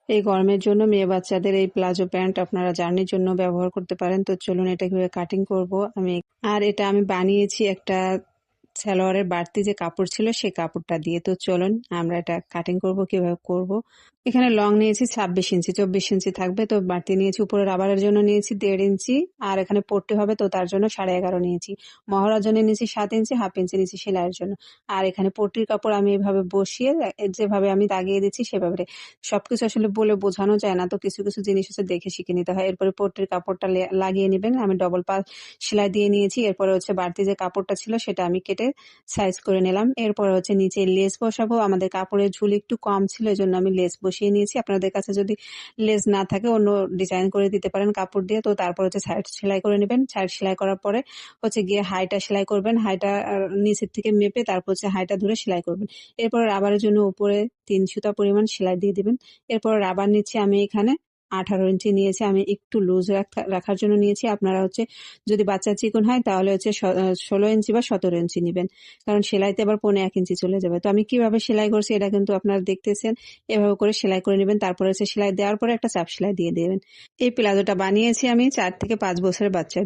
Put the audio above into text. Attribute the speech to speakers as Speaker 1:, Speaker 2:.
Speaker 1: এই গরমের জন্য মেয়ে বাচ্চাদের এই প্লাজো প্যান্ট আপনারা জার্নির জন্য ব্যবহার করতে পারেন। তো চলুন এটা কিভাবে কাটিং করব এটা আমি বানিয়েছি একটা সালোয়ারের বাড়তি যে কাপড় ছিল সেই কাপড়টা দিয়ে। তো চলুন আমরা এটা কাটিং করব, কিভাবে করব। এখানে লং নিয়েছি 26 ইঞ্চি, 24 ইঞ্চি থাকবে। তো বাড়তি নিয়েছি, উপরে রাবারের জন্য নিয়েছি 1.5 ইঞ্চি, আর এখানে পট্টি হবে তো তার জন্য 11.5 নিয়েছি। মহড়ার জন্য নিয়েছি 7 ইঞ্চি, হাফ ইঞ্চি নিয়েছি সেলাইয়ের জন্য। আর এখানে পট্টির কাপড় আমি এভাবে বসিয়ে যেভাবে আমি দাগিয়ে দিচ্ছি সেভাবে। সবকিছু আসলে বলে বোঝানো যায় না, তো কিছু কিছু জিনিস হচ্ছে দেখে শিখে নিতে হয়। এরপরে পট্টির কাপড়টা লাগিয়ে নেবেন। আমি ডবল পাল সেলাই দিয়ে নিয়েছি। এরপরে হচ্ছে বাড়তি যে কাপড়টা ছিল সেটা আমি কেটে সাইজ করে নিলাম। এরপরে হচ্ছে নিচে লেস বসাবো। আমাদের কাপড়ের ঝুল একটু কম ছিল, এজন্য আমি লেস বসিয়ে নিয়েছি। আপনাদের কাছে যদি লেস না থাকে অন্য ডিজাইন করে দিতে পারেন কাপড় দিয়ে। তো তারপর হচ্ছে সাইড সেলাই করে নেবেন। সাইড সেলাই করার পরে হচ্ছে গিয়ে হাইটা সেলাই করবেন। হাইটা নিচের থেকে মেপে তারপর হচ্ছে হাইটা ধরে সেলাই করবেন। এরপর রাবারের জন্য উপরে 3 সুতা পরিমাণ সেলাই দিয়ে দিবেন। এরপর রাবার নিচ্ছি আমি এখানে 18 ইঞ্চি নিয়েছি। আমি একটু লুজ রাখার জন্য নিয়েছি। আপনারা হচ্ছে যদি বাচ্চা চিকন হয় তাহলে হচ্ছে 16 ইঞ্চি বা 17 ইঞ্চি নিবেন, কারণ সেলাইতে আবার 1.5 ইঞ্চি চলে যাবে। তো আমি কিভাবে সেলাই করছি এটা কিন্তু আপনারা দেখতেছেন। এভাবে করে সেলাই করে নেবেন। তারপরে হচ্ছে সেলাই দেওয়ার পরে একটা চাপ সেলাই দিয়ে দেবেন। এই প্লাজোটা বানিয়েছি আমি 4 থেকে 5 বছরের বাচ্চার